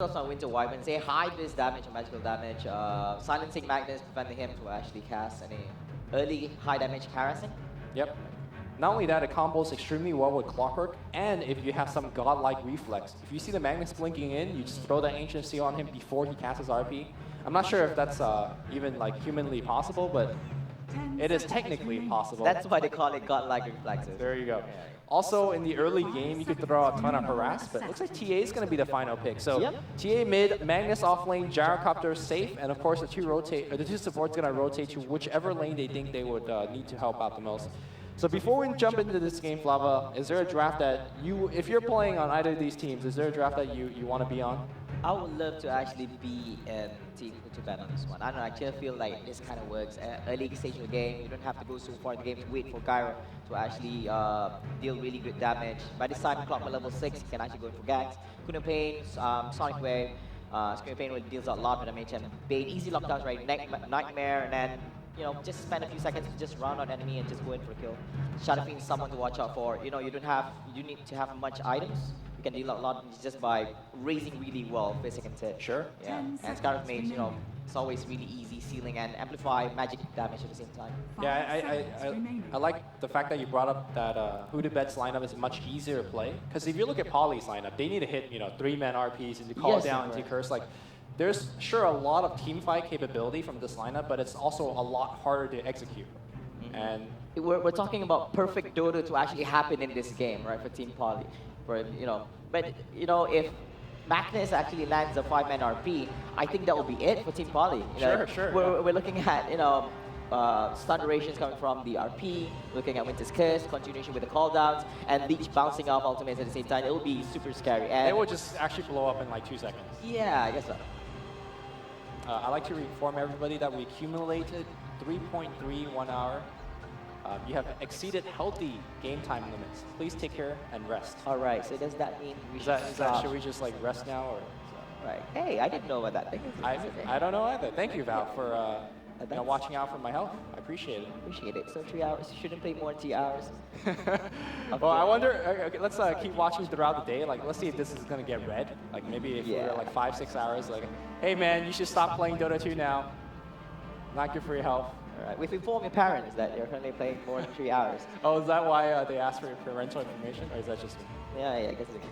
Also on Winter Wyvern, say hide this damage or magical damage, silencing Magnus, preventing him to actually cast any early high damage harassing. Yep. Not only that, it combos extremely well with Clockwork, and if you have some godlike reflex. If you see the Magnus blinking in, you just throw that Ancient Seal on him before he casts his RP. I'm not sure if that's even like humanly possible, but it is technically possible. That's why they call it godlike reflexes. There you go. Also, in the early game, you could throw a ton of harass, but it looks like TA is going to be the final pick. So TA mid, Magnus off lane, Gyrocopter safe, and of course the two supports going to rotate to whichever lane they think they would need to help out the most. So before we jump into this game, Flava, is there a draft that if you're playing on either of these teams, is there a draft that you want to be on? I would love to actually be in team who2bet on this one. I don't know, I just feel like this kind of works. Early stage of the game, you don't have to go so far in the game to wait for Gyro to actually deal really good damage. By this time, clock by level 6, you can actually go for Gags. Kuna Pain, Sonic Wave, Scream Pain will deals a lot of damage, and Bane, easy lockdowns, right? Nightmare, and then just spend a few seconds to just round out enemy and just go in for a kill. Shadow Fiend is someone to watch out for. You need to have much items. You can deal a lot just by raising really well physic and tip. Sure. Yeah. And Scarlet Mage, it's always really easy sealing and amplify magic damage at the same time. Yeah, I like the fact that you brought up that who2bet's lineup is much easier to play. Because if you look at Poly's lineup, they need to hit 3-man RPs and to call it down into curse. Like, there's sure a lot of teamfight capability from this lineup, but it's also a lot harder to execute. And we're talking about perfect Dota to actually happen in this game, right? For Team Poly, but if Magnus actually lands a 5-man RP, I think that will be it for Team Poly. Sure. We're looking at stun durations coming from the RP, looking at Winter's Curse, continuation with the cooldowns, and Leech bouncing off ultimates at the same time. It will be super scary. And it will just actually blow up in like 2 seconds. Yeah, I guess so. I'd like to inform everybody that we accumulated 3.3 1 hour. You have exceeded healthy game time limits. Please take care and rest. All right. So does that mean we should we just like rest now or? Right. Hey, I didn't know about that. I don't know either. Thank you, Val, for watching out for my health. I appreciate it. Appreciate it. So 3 hours. You shouldn't play more than 3 hours. Well, I wonder. Okay, let's keep watching throughout the day. Like, let's see if this is gonna get red. Like, maybe if we're like 5-6 hours. Like, hey man, you should stop playing Dota 2 now. Not good for your health. All right. We've informed your parents that you're currently playing more than 3 hours. Oh, is that why they asked for your parental information, or is that just me? Yeah, I guess it is.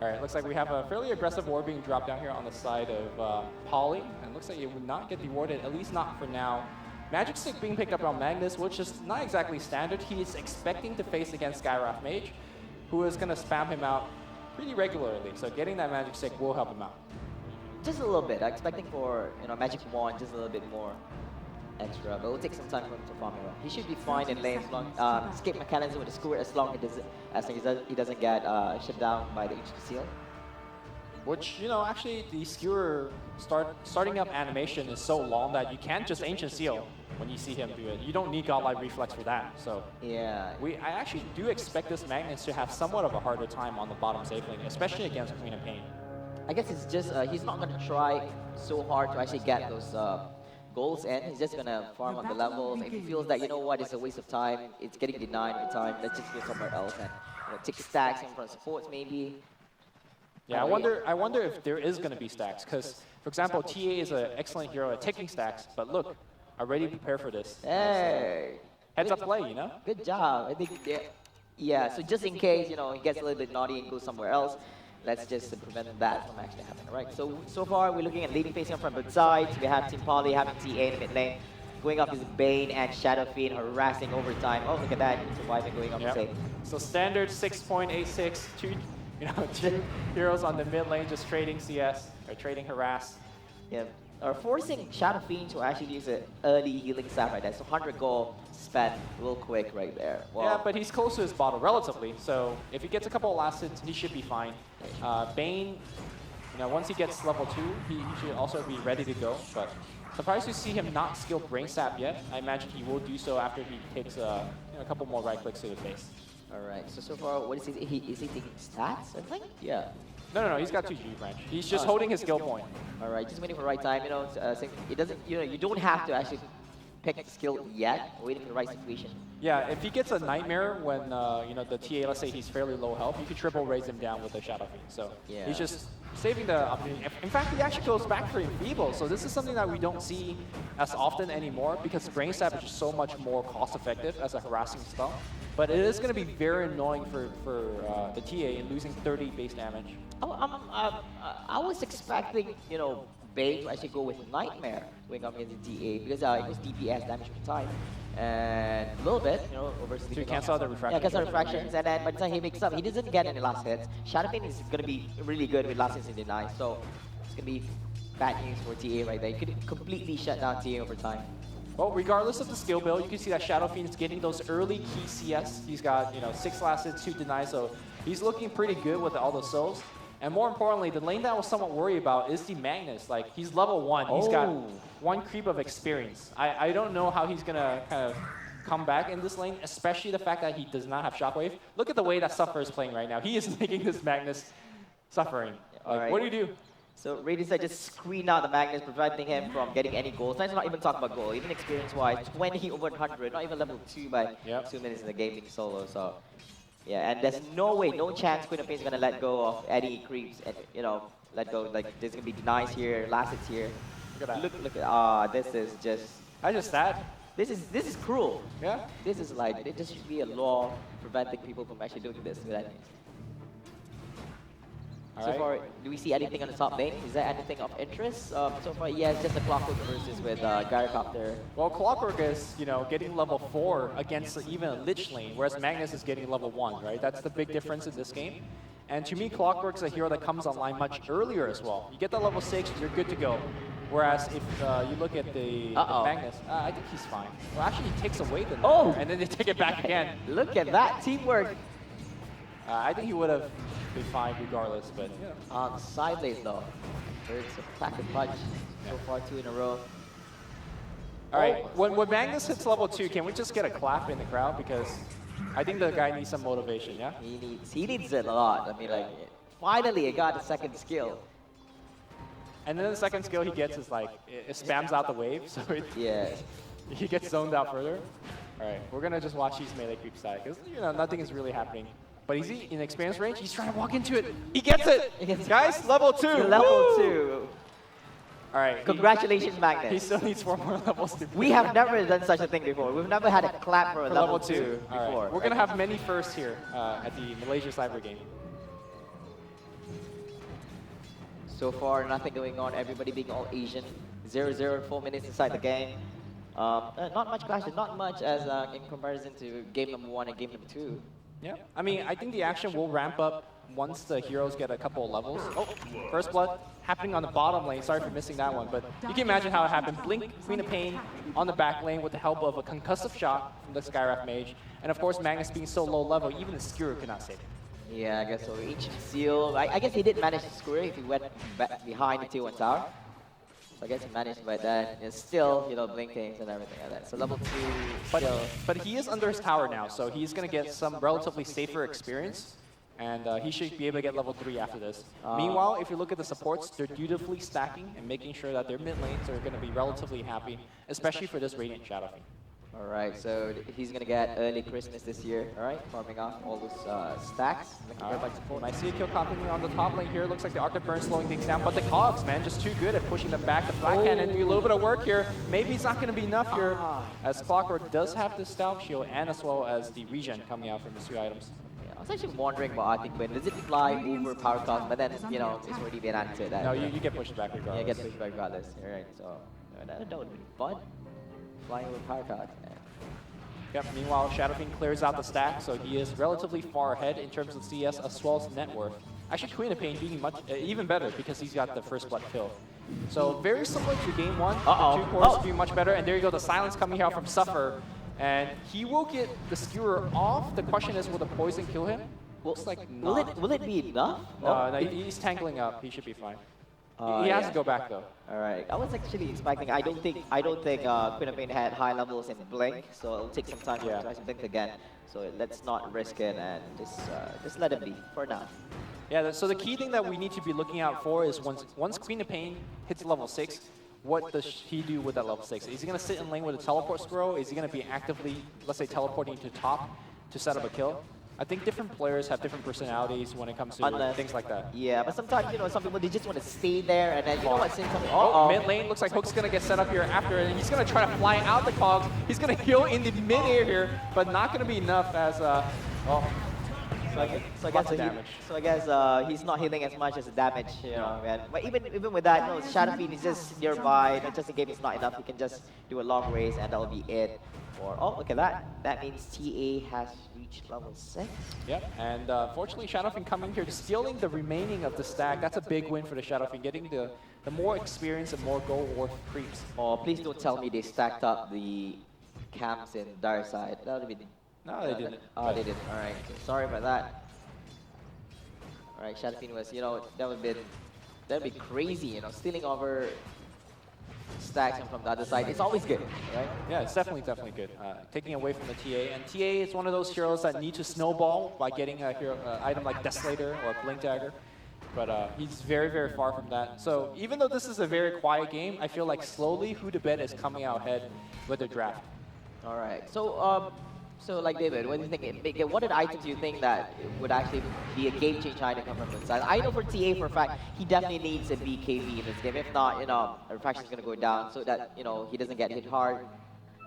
All right, looks like we have a fairly aggressive ward being dropped down here on the side of Poly, and looks like it would not get dewarded, at least not for now. Magic Stick being picked up on Magnus, which is not exactly standard. He is expecting to face against Skywrath Mage, who is going to spam him out pretty regularly, so getting that Magic Stick will help him out. Just a little bit. I'm expecting for Magic Wand just a little bit more extra, but it will take some time for him to farm it. He should be fine in lane as long escape mechanism with the skewer as long as he doesn't get shut down by the HT seal. Which, actually the skewer starting up animation is so long that you can't just Ancient Seal when you see him do it. You don't need Godlike Reflex for that. So yeah, I actually do expect this Magnus to have somewhat of a harder time on the bottom safe lane, especially against Queen of Pain. I guess it's just he's not going to try so hard to actually get those goals in. He's just going to farm up the levels. If he feels that, it's a waste of time, it's getting denied every time, let's just go somewhere else and take stacks in front of supports maybe. Yeah, I wonder if there is going to be stacks, because, for example, TA is an excellent hero at taking stacks, but look, already prepared for this. Hey! Heads up play, Good job. I think, yeah, so just in case, he gets a little bit naughty and goes somewhere else, let's just prevent that from actually happening, right? So far, we're looking at leading facing up from both sides. We have Team Poly having TA in the mid lane. Going up is Bane and Shadow Fiend harassing over time. Oh, look at that. Surviving, going up to save. So standard 6.86, two heroes on the mid lane just trading CS, or trading harass. Yeah, or forcing Shadow Fiend to actually use an early healing staff right there. So 100 gold spent real quick right there. Well, yeah, but he's close to his bottle relatively, so if he gets a couple of last hits, he should be fine. Bane, once he gets level 2, he should also be ready to go, but surprised to see him not skill Brain Sap yet. I imagine he will do so after he takes a couple more right clicks to the face. All right, so far, what is he? Is he taking stats, I think? Yeah. No, he's got 2 G branch. He's just holding his skill point. All right, just waiting for the right time. It doesn't. You don't have to actually picked the skill yet. Waiting for the right situation. Yeah, if he gets a Nightmare when, you know, the TA, let's say he's fairly low health, you could triple raise him down with a Shadow Fiend. So Yeah. he's just saving the opportunity. In fact, he actually goes back for Enfeeble. So this is something that we don't see as often anymore because Brain Stab is just so much more cost effective as a harassing spell. But it is going to be very annoying for the TA in losing 30 base damage. Oh, I was expecting, you know, Bay to actually go with Nightmare going up against the DA because it was DPS damage per time. And a little bit, you know, over To cancel out the refractions. Yeah, cancel refractions, and then by the time he makes up, he doesn't get any last hits. Shadow Fiend is going to be really good with last hits in deny, so it's going to be bad news for TA right there. You could completely shut down TA over time. Well, regardless of the skill build, you can see that Shadow Fiend is getting those early key CS. He's got, you know, 6 last hits, 2 denies, so he's looking pretty good with all those souls. And more importantly, the lane that I was somewhat worried about is the Magnus. Like, he's level 1. He's got 1 creep of experience. I don't know how he's going to kind of come back in this lane, especially the fact that he does not have Shockwave. Look at the way that Suffer is playing right now. He is making this Magnus suffering. Like, what do you do? So Radiant Side just screened out the Magnus, preventing him from getting any goals. Let's not even talk about goal, even experience-wise, 20 over 100, not even level 2 by 2 minutes in the game being solo. So yeah, and there's no way, no chance Queen of Pain is gonna let go of any creeps and, you know, let go. Like, there's gonna be denies here, last hits here. Look at that. Look at this is just. I just sad. This is cruel. Yeah. This is like, there just should be a law preventing people from actually doing this with enemies. So far, do we see anything on the top lane? Is there anything of interest? So far, yes, just a Clockwork versus with Gyrocopter. Well, Clockwork is, you know, getting level 4 against even a Lich lane, whereas Magnus is getting level 1, right? That's the big difference in this game. And to me, Clockwork's a hero that comes online much earlier as well. You get that level 6, you're good to go. Whereas if you look at the Magnus, I think he's fine. Well, actually, he takes away the and then they take it back again. Look at that teamwork. I think he would have been fine regardless, but yeah. On the side lane though, it's a pack and punch. So far, 2 in a row. All right, when Magnus hits level 2, can we just get a clap in the crowd? Because I think the guy needs some motivation, yeah? He needs it a lot. I mean, like, finally, I got the second skill. And then the second skill he gets is like, it spams out the wave, so he gets zoned out further. All right, we're gonna just watch these melee creeps die, because, you know, nothing is really happening. But he's in experience range, he's trying to walk into it. He gets it! Guys, level 2! Level 2. All right. Congratulations, Magnus. He still needs 4 more levels to We have never done such a thing before. We've never had a clap for a level 2 before. Right. We're going to have many firsts here at the Malaysia Cyber Game. So far, nothing going on. Everybody being all Asian. 0-0, 4 minutes inside the game. Not much clashes, not much as in comparison to game number 1 and game number 2. Yeah, I mean, I think the action will ramp up once the heroes get a couple of levels. Oh, first blood happening on the bottom lane. Sorry for missing that one, but you can imagine how it happened. Blink, Queen of Pain on the back lane with the help of a concussive shot from the Skywrath Mage. And of course, Magnus being so low level, even the Skewer could not save him. Yeah, I guess so. Ancient Seal. I guess he did manage to skewer if he went back behind the tier 1 tower. So I guess he managed, but then it's still, you know, blinking and everything like that. So level 2 still. But he is under his tower now, so he's going to get some relatively safer experience. And he should be able to get level 3 after this. Meanwhile, if you look at the supports, they're dutifully stacking and making sure that their mid lanes are going to be relatively happy, especially for this Radiant Shadow Fiend. Alright, so he's going to get early Christmas this year, alright? Farming off all those stacks. I see a kill continuing on the top lane here. Looks like the Arctic Burn slowing things down, but the Cogs, man, just too good at pushing them back. The Flat Cannon do a little bit of work here. Maybe it's not going to be enough here, as Clockwork does have the Stealth Shield and as well as the regen coming out from the 2 items. I was actually wondering about Arctic Wind. Does it fly over power cost? But then, you know, it's already been answered. That, no, you get pushed back regardless. Yeah, get pushed back regardless. Alright, so that would be fun. Flying over power cost. Yep, meanwhile, Shadow Fiend clears out the stack, so he is relatively far ahead in terms of CS as well as net worth. Actually, Queen of Pain being much even better because he's got the first blood kill. So very similar to game 1. The 2 cores doing much better, and there you go, the silence coming out from Suffer. And he will get the Skewer off. The question is, will the poison kill him? Looks like not. Will it be enough? No, he's tangling up. He should be fine. He has to go back though. All right. I was actually expecting. I don't think Queen of Pain had high levels in Blink, so it'll take some time for him to actually blink again. So let's not risk it and just let it be for now. Yeah. So the key thing that we need to be looking out for is once Queen of Pain hits level 6, what does he do with that level 6? Is he going to sit in lane with a teleport scroll? Is he going to be actively, let's say, teleporting to top to set up a kill? I think different players have different personalities when it comes to things like that. Yeah, but sometimes, you know, some people, they just want to stay there, and then, you know what, since mid lane, looks like Hook's going to get set up here after, and he's going to try to fly out the cogs. He's going to heal in the mid-air here, but not going to be enough as, So I guess he's not healing as much as the damage, you know, man. But even with that, you know, Shadow Fiend is just nearby, you know, just in case it's not enough, he can just do a long race and that'll be it. Or, oh, look at that. That means TA has reached level 6. Yep, and fortunately Shadow Fiend coming here, stealing the remaining of the stack. That's a big win for the Shadow Fiend, getting the more experience and more gold worth creeps. Oh, please don't tell me they stacked up the camps in Dire Side. That would have been... No, they didn't. Oh, they didn't. Alright, sorry about that. Alright, Shadow Fiend was, you know, that would be crazy, you know, stealing over stacks from the other side. It's always good, right? Yeah, it's definitely good. Taking away from the TA, and TA is one of those heroes that need to snowball by getting a hero item like Desolator or Blink Dagger, but he's very far from that. So even though this is a very quiet game, I feel like slowly who2bet is coming out ahead with their draft. All right, so like David, what do you think? What items do you think that would actually be a game-changing item come from the side? I know for TA for a fact, he definitely needs a BKB in this game. If not, you know, refraction is going to go down so that, you know, he doesn't get hit hard.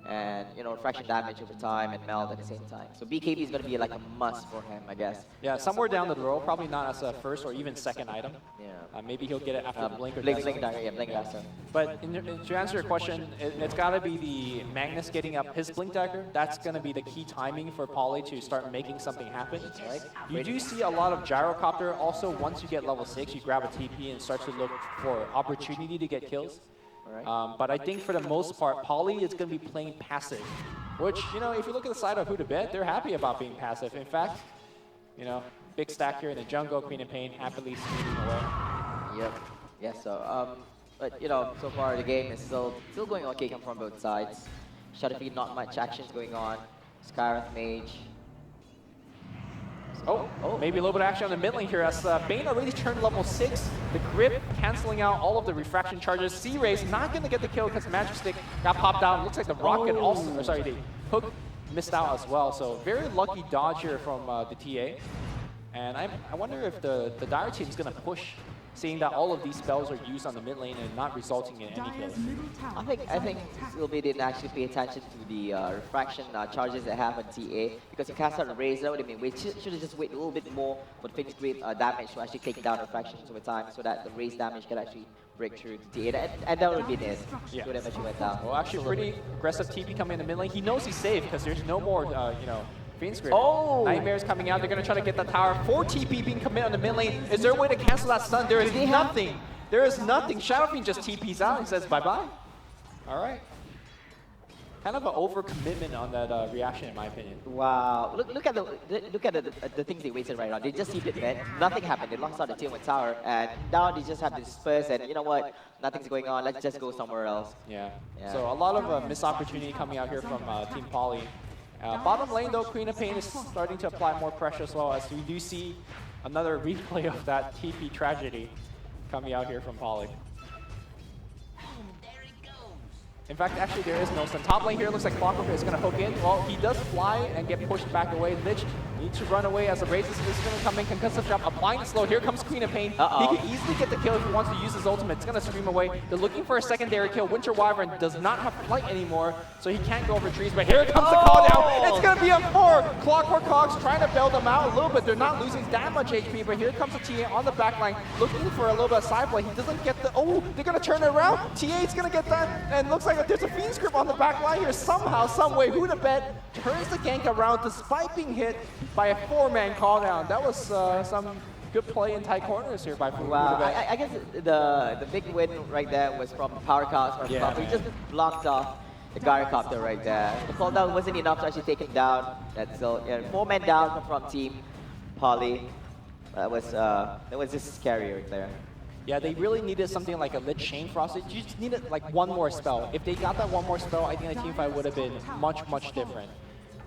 And, you know, refraction damage over time and meld at the same time. So BKB is going to be like a must for him, I guess. Yeah, somewhere down the road, probably not as a first or even second item. Yeah. Maybe he'll get it after Blink or Blink Dagger, yeah, Blink Dagger. But to answer your question, it's got to be the Magnus getting up his Blink Dagger. That's going to be the key timing for Poly to start making something happen. Right? You do see a lot of Gyrocopter. Also, once you get level 6, you grab a TP and start to look for opportunity to get kills. Right. But I think for the most part, Poly is going to be playing passive, which, you know, if you look at the side of who2bet, they're happy about being passive. In fact, you know, big stack here in the jungle, Queen of Pain happily speeding away. Yep. Yeah, so, but, you know, so far the game is still going okay from both sides. Shadow Fiend, not much actions going on. Skywrath Mage. Oh, maybe a little bit of action on the mid lane here as Bane already turned level 6. The grip canceling out all of the refraction charges. C-Rays not going to get the kill because Magic Stick got popped out. Looks like the Rocket also, or sorry, the Hook missed out as well. So very lucky dodge here from the TA. And I wonder if the Dire team is going to push, seeing that all of these spells are used on the mid lane and not resulting in any kills. I think Silby didn't actually pay attention to the refraction charges they have on TA, because he cast out a raise. That would have been wait. Should have just waited a little bit more for the Phoenix Grip damage to actually take down refractions over time, so that the raise damage can actually break through to TA, and that would have been it. Yeah. Would have actually went down. Well, actually, pretty aggressive TP coming in the mid lane. He knows he's safe because there's no more, you know, Phoenix Grip. Oh! Nightmares coming out. They're going to try to get the tower. 4 TP being committed on the mid lane. Is there a way to cancel that stun? There is nothing. There is nothing. Shadow Fiend just TPs out and says bye-bye. All right. Kind of an overcommitment on that reaction, in my opinion. Wow! Look at the things they wasted right now. They just TP'd mid. Nothing happened. They lost out the team with tower, and now they just have to disperse. And you know what? Nothing's going on. Let's just go somewhere else. Yeah. So a lot of missed opportunity coming out here from Team Poly. Bottom lane, though, Queen of Pain is starting to apply more pressure as well, as we do see another replay of that TP tragedy coming out here from Poly. In fact, actually, there is no stun. Top lane here looks like Clockwork is going to hook in. Well, he does fly and get pushed back away. Lich needs to run away as the Razor is going to come in. Concussive Jump, applying the slow. Here comes Queen of Pain. He can easily get the kill if he wants to use his ultimate. It's going to scream away. They're looking for a secondary kill. Winter Wyvern does not have flight anymore, so he can't go over trees. But here comes the call down. It's going to be a 4. Clockwork Cogs trying to bail them out a little bit. They're not losing that much HP, but here comes the TA on the back line, looking for a little bit of side play. He doesn't get the... Oh, they're going to turn it around. TA is going to get that, and looks like there's a Fiend Script on the back line here. Somehow, some way, who2bet turns the gank around despite being hit by a 4-man call down. That was some good play in tight corners here by who2bet. Wow, I guess the big win right there was from Power Cows. He just blocked off the Gyrocopter right there. The call down wasn't enough to actually take him down. That's still 4 men down from Team Poly. That was just scary right there. Yeah, they really needed something like a Lich Chain Frost. You just needed like one more spell. If they got that one more spell, I think the team fight would have been much different.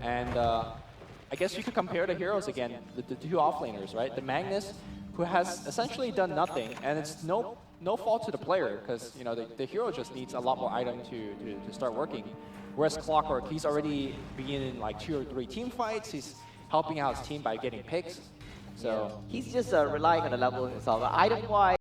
And I guess you could compare the heroes again, the two offlaners, right? The Magnus who has essentially done nothing, and it's no fault to the player because you know the hero just needs a lot more item to start working. Whereas Clockwork, he's already been in like 2 or 3 team fights. He's helping out his team by getting picks. So He's just relying on the level himself. Item-wise.